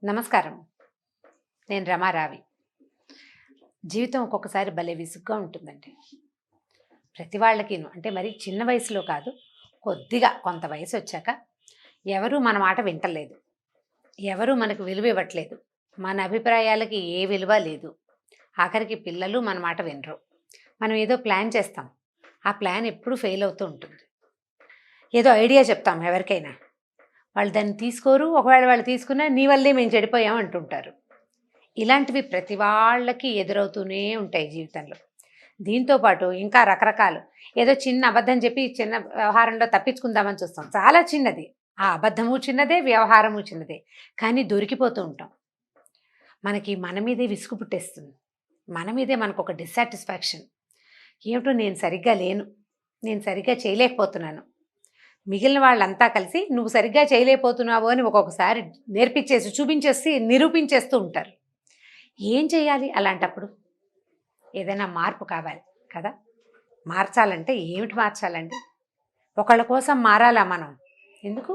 నమస్కారం. నేను రమారావి. జీవితం ఒక్కొక్కసారి భలే విసుగ్గా ఉంటుందండి. ప్రతి వాళ్ళకిను. అంటే మరి చిన్న వయసులో కాదు, కొద్దిగా కొంత వయసొచ్చాక ఎవరు మన మాట వింటలేదు. ఎవరు మనకు విలువ ఇవ్వట్లేదు. మన అభిప్రాయాలకి ఏ విలువ లేదు. ఆఖరికి పిల్లలు మన మాట వినరు. మనం ఏదో ప్లాన్ చేస్తాం. ఆ ప్లాన్ ఎప్పుడు ఫెయిల్ అవుతూ ఉంటుంది. ఏదో ఐడియా చెప్తాం ఎవరికైనా. వాళ్ళు దాన్ని తీసుకోరు. ఒకవేళ వాళ్ళు తీసుకున్నా నీ వల్లే మేము చెడిపోయాం అంటుంటారు. ఇలాంటివి ప్రతి వాళ్ళకి ఎదురవుతూనే ఉంటాయి జీవితంలో. దీంతో పాటు ఇంకా రకరకాలు. ఏదో చిన్న అబద్ధం చెప్పి చిన్న వ్యవహారంలో తప్పించుకుందామని చూస్తాం. చాలా చిన్నది. ఆ అబద్ధము చిన్నదే, వ్యవహారము చిన్నదే. కానీ దొరికిపోతూ ఉంటాం. మనకి మన మీదే విసుగు పుట్టేస్తుంది. మన మీదే మనకు ఒక డిస్సాటిస్ఫాక్షన్. ఏమిటో నేను సరిగ్గా లేను, నేను సరిగ్గా చేయలేకపోతున్నాను. మిగిలిన వాళ్ళంతా కలిసి నువ్వు సరిగ్గా చేయలేకపోతున్నావు అని ఒక్కొక్కసారి నేర్పించేసి చూపించేసి నిరూపించేస్తూ ఉంటారు. ఏం చేయాలి అలాంటప్పుడు? ఏదైనా మార్పు కావాలి కదా. మార్చాలంటే ఏమిటి మార్చాలండి? ఒకళ్ళ కోసం మారాలా మనం? ఎందుకు?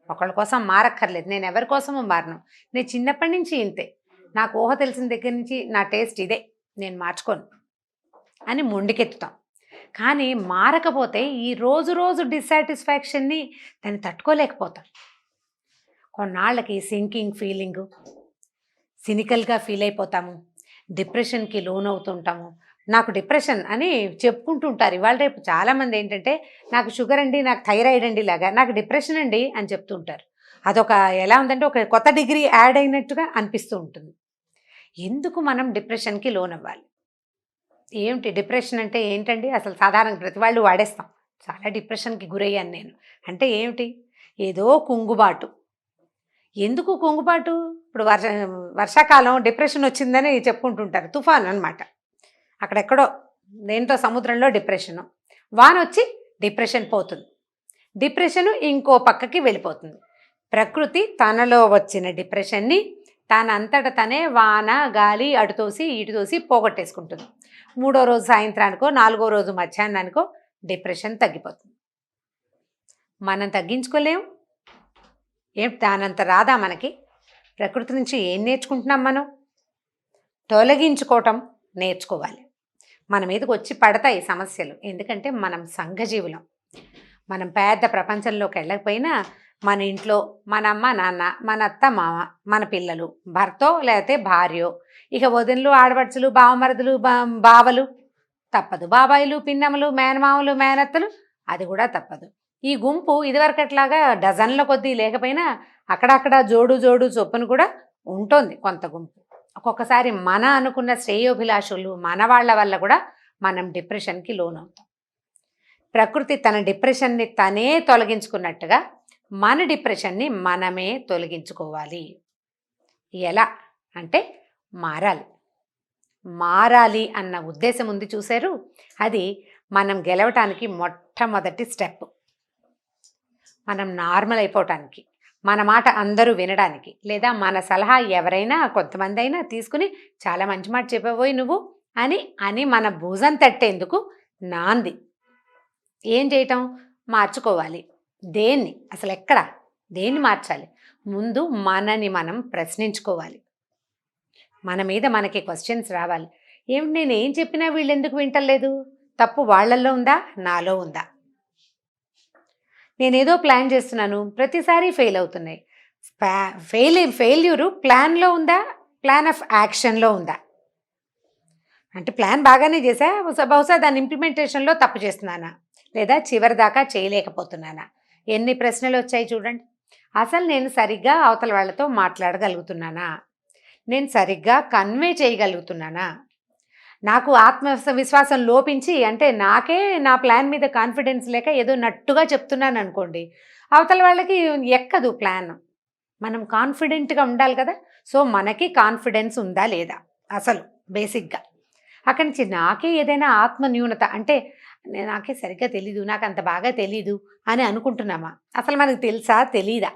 ఒకళ్ళ కోసం మారక్కర్లేదు. నేను ఎవరి కోసమో మారను. నేను చిన్నప్పటి నుంచి ఇంతే. నాకు ఊహ తెలిసిన దగ్గర నుంచి నా టేస్ట్ ఇదే, నేను మార్చుకోను అని మొండికెత్తుతాం. కానీ మారకపోతే ఈ రోజు రోజు డిస్సాటిస్ఫాక్షన్ని దాన్ని తట్టుకోలేకపోతాం. కొన్నాళ్ళకి సింకింగ్ ఫీలింగు, సినికల్గా ఫీల్ అయిపోతాము, డిప్రెషన్కి లోన్ అవుతుంటాము. నాకు డిప్రెషన్ అని చెప్పుకుంటుంటారు. ఇవాళ రేపు చాలామంది ఏంటంటే నాకు షుగర్ అండి, నాకు థైరాయిడ్ అండి, లాగా నాకు డిప్రెషన్ అండి అని చెప్తుంటారు. అదొక ఎలా ఉందంటే ఒక కొత్త డిగ్రీ యాడ్ అయినట్టుగా అనిపిస్తూ ఉంటుంది. ఎందుకు మనం డిప్రెషన్కి లోన్ అవ్వాలి? ఏమిటి డిప్రెషన్ అంటే ఏంటండి? అసలు సాధారణంగా ప్రతి వాళ్ళు వాడేస్తాం. చాలా డిప్రెషన్కి గురయ్యాను నేను అంటే ఏమిటి? ఏదో కుంగుబాటు. ఎందుకు కుంగుబాటు? ఇప్పుడు వర్షాకాలం డిప్రెషన్ వచ్చిందని చెప్పుకుంటుంటారు. తుఫాను అనమాట. అక్కడెక్కడో దేంతో సముద్రంలో డిప్రెషను. వాన వచ్చి డిప్రెషన్ పోతుంది. డిప్రెషను ఇంకో పక్కకి వెళ్ళిపోతుంది. ప్రకృతి తనలో వచ్చిన డిప్రెషన్ని తనంతట తనే వాన గాలి అటుతోసి ఇటుతోసి పోగొట్టేసుకుంటుంది. 3వ రోజు సాయంత్రానికో 4వ రోజు మధ్యాహ్నానికో డిప్రెషన్ తగ్గిపోతుంది. మనం తగ్గించుకోలేం. ఏం దానంత రాదా మనకి? ప్రకృతి నుంచి ఏం నేర్చుకుంటున్నాం మనం? తొలగించుకోవటం నేర్చుకోవాలి. మన మీదకి వచ్చి పడతాయి సమస్యలు. ఎందుకంటే మనం సంఘజీవులం. మనం పెద్ద ప్రపంచంలోకి వెళ్ళకపోయినా మన ఇంట్లో మన అమ్మ నాన్న, మన అత్త మామ, మన పిల్లలు, భర్తో లేకపోతే భార్యో, ఇక వదినలు ఆడపడుచులు, బావమరుదులు, బావలు తప్పదు, బాబాయిలు పిన్నమ్మలు, మేనమామలు మేనత్తలు అది కూడా తప్పదు. ఈ గుంపు ఇదివరకట్లాగా డజన్ల కొద్దీ లేకపోయినా అక్కడక్కడ జోడు జోడు చొప్పున కూడా ఉంటుంది కొంత గుంపు. ఒక్కొక్కసారి మన అనుకున్న శ్రేయోభిలాషులు మన వాళ్ళ వల్ల కూడా మనం డిప్రెషన్కి లోన్ అవుతాం. ప్రకృతి తన డిప్రెషన్ని తనే తొలగించుకున్నట్టుగా మన డిప్రెషన్ని మనమే తొలగించుకోవాలి. ఎలా అంటే మారాలి. మారాలి అన్న ఉద్దేశం ఉంది చూశారు. అది మనం గెలవటానికి మొట్టమొదటి స్టెప్. మనం నార్మల్ అయిపోవటానికి, మన మాట అందరూ వినడానికి, లేదా మన సలహా ఎవరైనా కొంతమంది అయినా తీసుకుని చాలా మంచి మాట చెప్పబోయి నువ్వు అని అని మన భుజం తట్టేందుకు నాంది. ఏం చేయటం? మార్చుకోవాలి. దేన్ని? అసలు ఎక్కడ? దేన్ని మార్చాలి? ముందు మనని మనం ప్రశ్నించుకోవాలి. మన మీద మనకి క్వశ్చన్స్ రావాలి. ఏమిటి నేను ఏం చెప్పినా వీళ్ళు ఎందుకు వింటలేదు? తప్పు వాళ్ళల్లో ఉందా, నాలో ఉందా? నేనేదో ప్లాన్ చేస్తున్నాను, ప్రతిసారి ఫెయిల్ అవుతున్నాయి. ఫెయిల్యూరు ప్లాన్లో ఉందా, ప్లాన్ ఆఫ్ యాక్షన్లో ఉందా? అంటే ప్లాన్ బాగానే చేశా, బహుశా దాని ఇంప్లిమెంటేషన్లో తప్పు చేస్తున్నానా, లేదా చివరి దాకా చేయలేకపోతున్నానా? ఎన్ని ప్రశ్నలు వచ్చాయి చూడండి. అసలు నేను సరిగ్గా అవతల వాళ్ళతో మాట్లాడగలుగుతున్నానా? నేను సరిగ్గా కన్వే చేయగలుగుతున్నానా? నాకు ఆత్మవిశ్వాసం లోపించి అంటే నాకే నా ప్లాన్ మీద కాన్ఫిడెన్స్ లేక ఏదో నట్టుగా చెప్తున్నాను అనుకోండి, అవతల వాళ్ళకి ఎక్కదు ప్లాన్. మనం కాన్ఫిడెంట్గా ఉండాలి కదా. సో మనకి కాన్ఫిడెన్స్ ఉందా లేదా అసలు బేసిక్గా. అక్కడి నుంచి నాకే ఏదైనా ఆత్మ న్యూనత అంటే నాకే సరిగ్గా తెలీదు, నాకు అంత బాగా తెలీదు అని అనుకుంటున్నామా? అసలు మనకు తెలుసా తెలీదా?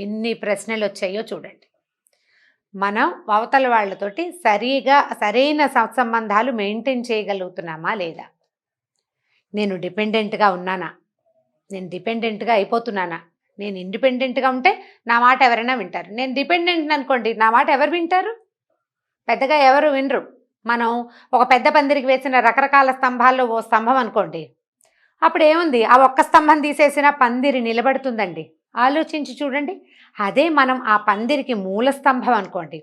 ఎన్ని ప్రశ్నలు వచ్చాయో చూడండి. మనం అవతల వాళ్ళతోటి సరైన సత్సంబంధాలు మెయింటైన్ చేయగలుగుతున్నామా లేదా? నేను డిపెండెంట్గా ఉన్నానా? నేను డిపెండెంట్గా అయిపోతున్నానా? నేను ఇండిపెండెంట్గా ఉంటే నా మాట ఎవరైనా వింటారు. నేను డిపెండెంట్ అనుకోండి, నా మాట ఎవరు వింటారు? పెద్దగా ఎవరు వినరు. మనం ఒక పెద్ద పందిరికి వేసిన రకరకాల స్తంభాల్లో ఓ స్తంభం అనుకోండి, అప్పుడు ఏముంది, ఆ ఒక్క స్తంభం తీసేసిన పందిరి నిలబడుతుందండి. ఆలోచించి చూడండి. అదే మనం ఆ పందిరికి మూల స్తంభం అనుకోండి,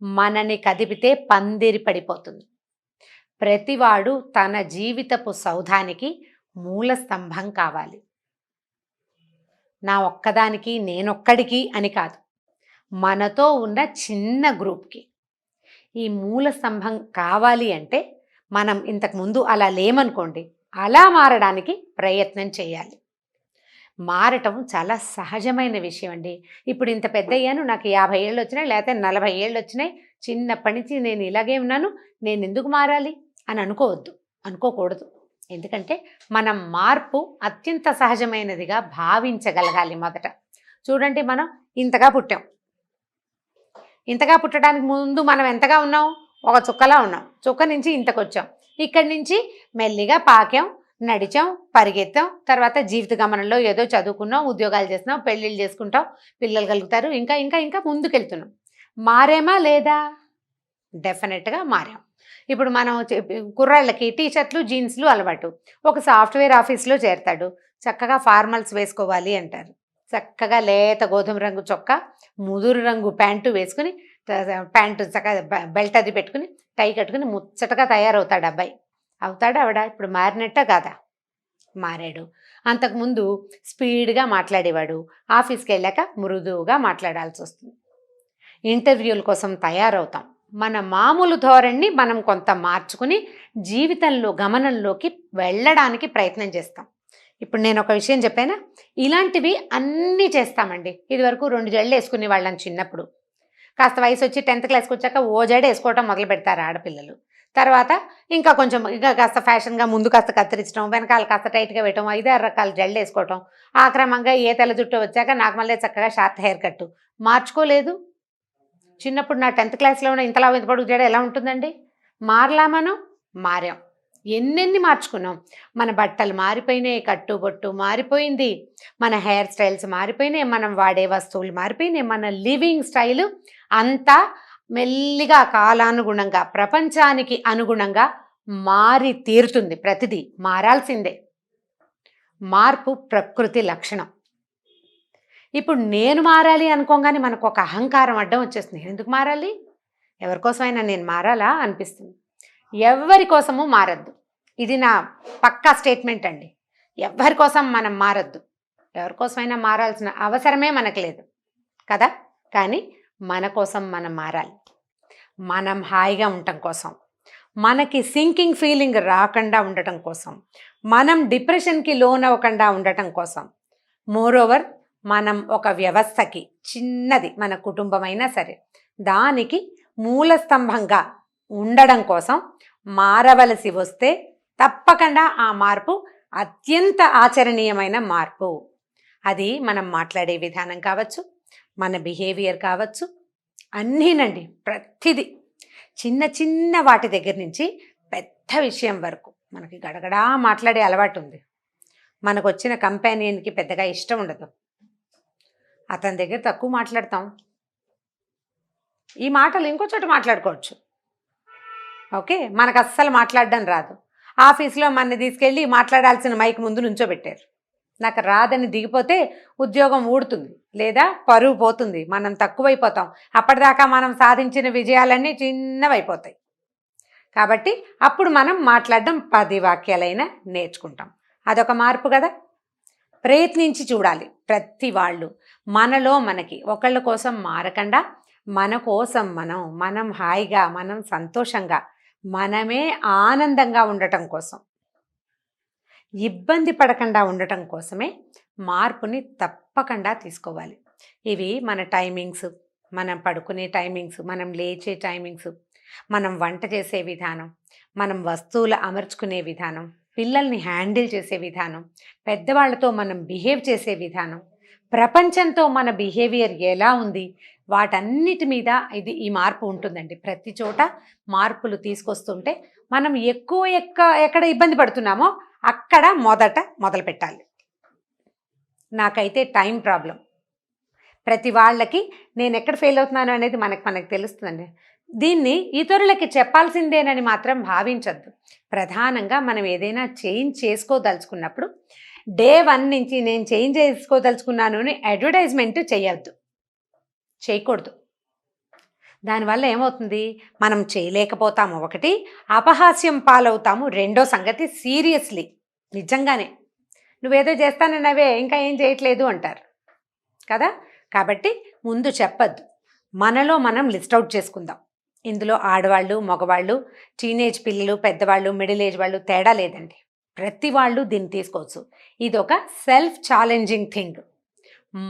మనని కదిపితే పందిరి పడిపోతుంది. ప్రతివాడు తన జీవితపు సౌధానికి మూల స్తంభం కావాలి. నా ఒక్కదానికి నేనొక్కడికి అని కాదు, మనతో ఉన్న చిన్న గ్రూప్కి ఈ మూల స్తంభం కావాలి. అంటే మనం ఇంతకుముందు అలా లేమనుకోండి, అలా మారడానికి ప్రయత్నం చేయాలి. మారటం చాలా సహజమైన విషయం అండి. ఇప్పుడు ఇంత పెద్ద అయ్యాను, నాకు 50 ఏళ్ళు వచ్చినాయి, లేకపోతే 40 ఏళ్ళు వచ్చినాయి, చిన్నప్పటి నుంచి నేను ఇలాగే ఉన్నాను, నేను ఎందుకు మారాలి అని అనుకోకూడదు. ఎందుకంటే మనం మార్పు అత్యంత సహజమైనదిగా భావించగలగాలి మొదట. చూడండి, మనం ఇంతగా పుట్టాం. ఇంతగా పుట్టడానికి ముందు మనం ఎంతగా ఉన్నాం? ఒక చుక్కలా ఉన్నాం. చుక్క నుంచి ఇంతకు వచ్చాం. ఇక్కడి నుంచి మెల్లిగా పాకాం, నడిచాం, పరిగెత్తాం. తర్వాత జీవిత గమనంలో ఏదో చదువుకున్నాం, ఉద్యోగాలు చేస్తున్నాం, పెళ్ళిళ్ళు చేసుకుంటాం, పిల్లలు కలుగుతారు, ఇంకా ఇంకా ఇంకా ముందుకెళ్తున్నాం. మారేమా లేదా? డెఫినెట్గా మారాం. ఇప్పుడు మనం కుర్రాళ్ళకి టీషర్ట్లు జీన్స్లు అలవాటు. ఒక సాఫ్ట్వేర్ ఆఫీస్లో చేరతాడు, చక్కగా ఫార్మల్స్ వేసుకోవాలి అంటారు. చక్కగా లేత గోధుమ రంగు చొక్కా, ముదురు రంగు ప్యాంటు వేసుకుని, ప్యాంటు చక్కగా బెల్ట్ అది పెట్టుకుని, టై కట్టుకుని ముచ్చటగా తయారవుతాడు అబ్బాయి. అవుతాడా ఆవిడ? ఇప్పుడు మారినట్ట కాదా? మారాడు. అంతకుముందు స్పీడ్గా మాట్లాడేవాడు, ఆఫీస్కి వెళ్ళాక మృదువుగా మాట్లాడాల్సి వస్తుంది. ఇంటర్వ్యూల కోసం తయారవుతాం. మన మామూలు ధోరణిని మనం కొంత మార్చుకుని జీవితంలో గమనంలోకి వెళ్ళడానికి ప్రయత్నం చేస్తాం. ఇప్పుడు నేను ఒక విషయం చెప్పానా, ఇలాంటివి అన్నీ చేస్తామండి. ఇదివరకు 2 జడలు వేసుకునే వాళ్ళని చిన్నప్పుడు. కాస్త వయసు వచ్చి 10th క్లాస్కి వచ్చాక ఓ జడ వేసుకోవటం మొదలు పెడతారు ఆడపిల్లలు. తర్వాత ఇంకా కొంచెం ఇంకా కాస్త ఫ్యాషన్గా ముందు కాస్త కత్తిరించడం, వెనకాల కాస్త టైట్గా వేయటం, 5-6 రకాల జడలు వేసుకోవటం. ఆ క్రమంగా ఏ తెల్ల జుట్టు వచ్చాక నాకు మళ్ళీ చక్కగా షార్ట్ హెయిర్ కట్టు. మార్చుకోలేదు. చిన్నప్పుడు నా 10th క్లాస్లో ఉన్న ఇంతలా ఇంత పొడుగు జడ ఎలా ఉంటుందండి? మారలా మనం? మారాం. ఎన్నెన్ని మార్చుకున్నాం. మన బట్టలు మారిపోయినాయి, కట్టుబొట్టు మారిపోయింది, మన హెయిర్ స్టైల్స్ మారిపోయినాయి, మనం వాడే వస్తువులు మారిపోయినాయి, మన లివింగ్ స్టైలు అంతా మెల్లిగా కాలానుగుణంగా, ప్రపంచానికి అనుగుణంగా మారి తీరుతుంది. ప్రతిదీ మారాల్సిందే. మార్పు ప్రకృతి లక్షణం. ఇప్పుడు నేను మారాలి అనుకోగానే మనకు ఒక అహంకారం అడ్డం వచ్చేస్తుంది. నేను ఎందుకు మారాలి? ఎవరికోసమైనా నేను మారాలా అనిపిస్తుంది. ఎవరి కోసము మారద్దు. ఇది నా పక్కా స్టేట్మెంట్ అండి. ఎవరి కోసం మనం మారద్దు. ఎవరికోసమైనా మారాల్సిన అవసరమే మనకు లేదు కదా. కానీ మన కోసం మనం మారాలి. మనం హాయిగా ఉండటం కోసం, మనకి సింకింగ్ ఫీలింగ్ రాకుండా ఉండటం కోసం, మనం డిప్రెషన్కి లోన్ అవ్వకుండా ఉండటం కోసం, మోరోవర్ మనం ఒక వ్యవస్థకి, చిన్నది మన కుటుంబమైనా సరే, దానికి మూల స్తంభంగా ఉండడం కోసం మారవలసి వస్తే తప్పకుండా ఆ మార్పు అత్యంత ఆచరణీయమైన మార్పు. అది మనం మాట్లాడే విధానం కావచ్చు, మన బిహేవియర్ కావచ్చు, అన్నీనండి. ప్రతిదీ చిన్న చిన్న వాటి దగ్గర నుంచి పెద్ద విషయం వరకు మనకి గడగడా మాట్లాడే అలవాటు ఉంది. మనకు వచ్చిన కంపానియన్కి పెద్దగా ఇష్టం ఉండదు, అతని దగ్గర తక్కువ మాట్లాడతాం. ఈ మాటలు ఇంకో చోట మాట్లాడుకోవచ్చు. ఓకే, మనకు అస్సలు మాట్లాడడం రాదు. ఆఫీస్లో మన తీసుకెళ్ళి మాట్లాడాల్సిన మైక్ ముందు నుంచోబెట్టారు. నాకు రాదని దిగిపోతే ఉద్యోగం ఊడుతుంది, లేదా పరువు పోతుంది, మనం తక్కువైపోతాం. అప్పటిదాకా మనం సాధించిన విజయాలన్నీ చిన్నవైపోతాయి. కాబట్టి అప్పుడు మనం మాట్లాడడం 10 వాక్యాలైనా నేర్చుకుంటాం. అదొక మార్పు కదా. ప్రయత్నించి చూడాలి ప్రతి వాళ్ళు. మనలో మనకి ఒకళ్ళ కోసం మారకుండా, మన కోసం మనం హాయిగా, మనం సంతోషంగా, మనమే ఆనందంగా ఉండటం కోసం, ఇబ్బంది పడకుండా ఉండటం కోసమే మార్పుని తప్పకుండా తీసుకోవాలి. ఇవి మన టైమింగ్స్, మనం పడుకునే టైమింగ్స్, మనం లేచే టైమింగ్స్, మనం వంట చేసే విధానం, మనం వస్తువులు అమర్చుకునే విధానం, పిల్లల్ని హ్యాండిల్ చేసే విధానం, పెద్దవాళ్ళతో మనం బిహేవ్ చేసే విధానం, ప్రపంచంతో మన బిహేవియర్ ఎలా ఉంది, వాటన్నిటి మీద ఈ మార్పు ఉంటుందండి. ప్రతి చోట మార్పులు తీసుకొస్తుంటే మనం ఎక్కడ ఇబ్బంది పడుతున్నామో అక్కడ మొదట మొదలు పెట్టాలి. నాకైతే టైం ప్రాబ్లం. ప్రతి వాళ్ళకి నేను ఎక్కడ ఫెయిల్ అవుతున్నాను అనేది మనకు తెలుస్తుందండి. దీన్ని ఇతరులకి చెప్పాల్సిందేనని మాత్రం భావించొద్దు. ప్రధానంగా మనం ఏదైనా చేంజ్ చేసుకోదలుచుకున్నప్పుడు డే 1 నుంచి నేను చేంజ్ చేసుకోదలుచుకున్నాను అని అడ్వర్టైజ్మెంట్ చేయకూడదు. దానివల్ల ఏమవుతుంది, మనం చేయలేకపోతాము. ఒకటి, అపహాస్యం పాలవుతాము. రెండో సంగతి, సీరియస్లీ నిజంగానే నువ్వేదో చేస్తానన్నవే ఇంకా ఏం చేయట్లేదు అంటారు కదా. కాబట్టి ముందు చెప్పద్దు. మనలో మనం లిస్ట్ అవుట్ చేసుకుందాం. ఇందులో ఆడవాళ్ళు, మగవాళ్ళు, టీనేజ్ పిల్లలు, పెద్దవాళ్ళు, మిడిల్ ఏజ్ వాళ్ళు తేడా లేదండి. ప్రతి వాళ్ళు దీన్ని తీసుకోవచ్చు. ఇది ఒక సెల్ఫ్ ఛాలెంజింగ్ థింగ్.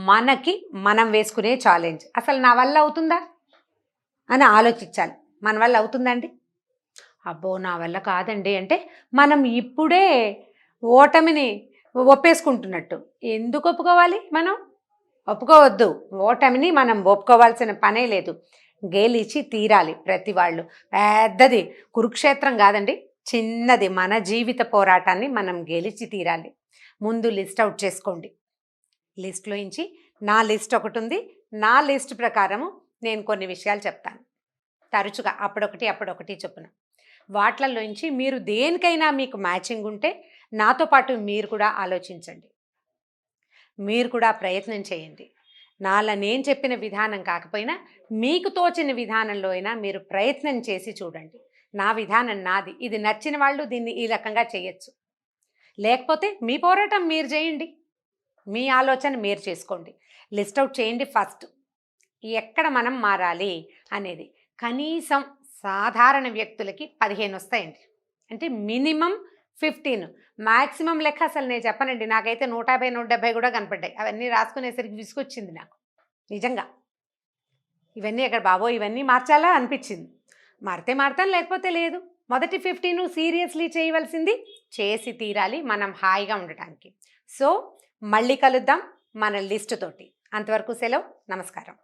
మనకి మనం వేసుకునే ఛాలెంజ్. అసలు నా వల్ల అవుతుందా అని ఆలోచించాలి. మన వల్ల అవుతుందండి? అబ్బో నా వల్ల కాదండి అంటే మనం ఇప్పుడే ఓటమిని ఒప్పేసుకుంటున్నట్టు. ఎందుకు ఒప్పుకోవాలి? మనం ఒప్పుకోవద్దు. ఓటమిని మనం ఒప్పుకోవాల్సిన పనే లేదు. గెలిచి తీరాలి ప్రతి వాళ్ళు. పెద్దది కురుక్షేత్రం కాదండి, చిన్నది మన జీవిత పోరాటాన్ని మనం గెలిచి తీరాలి. ముందు లిస్ట్ అవుట్ చేసుకోండి. లిస్ట్లో నుంచి నా లిస్ట్ ఒకటి ఉంది. నా లిస్ట్ ప్రకారము నేను కొన్ని విషయాలు చెప్తాను తరచుగా, అప్పుడొకటి చొప్పున. వాట్లలోంచి మీరు దేనికైనా మీకు మ్యాచింగ్ ఉంటే నాతో పాటు మీరు కూడా ఆలోచించండి. మీరు కూడా ప్రయత్నం చేయండి. నాలా నేను చెప్పిన విధానం కాకపోయినా మీకు తోచిన విధానంలో అయినా మీరు ప్రయత్నం చేసి చూడండి. నా విధానం నాది. ఇది నచ్చిన వాళ్ళు దీన్ని ఈ రకంగా చేయొచ్చు. లేకపోతే మీ పోరాటం మీరు చేయండి. మీ ఆలోచన మీరు చేసుకోండి. లిస్ట్ అవుట్ చేయండి ఫస్ట్. ఎక్కడ మనం మారాలి అనేది. కనీసం సాధారణ వ్యక్తులకి 15 వస్తాయండి. అంటే మినిమం 15. మ్యాక్సిమం లెక్క అసలు నేను చెప్పనండి. నాకైతే 150, 170 కూడా కనపడ్డాయి. అవన్నీ రాసుకునేసరికి విసుకొచ్చింది నాకు నిజంగా. ఇవన్నీ ఎక్కడ బాబోయ్ ఇవన్నీ మార్చాలా అనిపించింది. మారితే మారుతాను, లేకపోతే లేదు. మొదటి 15 సీరియస్లీ చేయవలసింది చేసి తీరాలి మనం హాయిగా ఉండటానికి. సో మళ్ళీ కలుద్దాం మన లిస్ట్ తోటి. అంతవరకు సెలవు. నమస్కారం.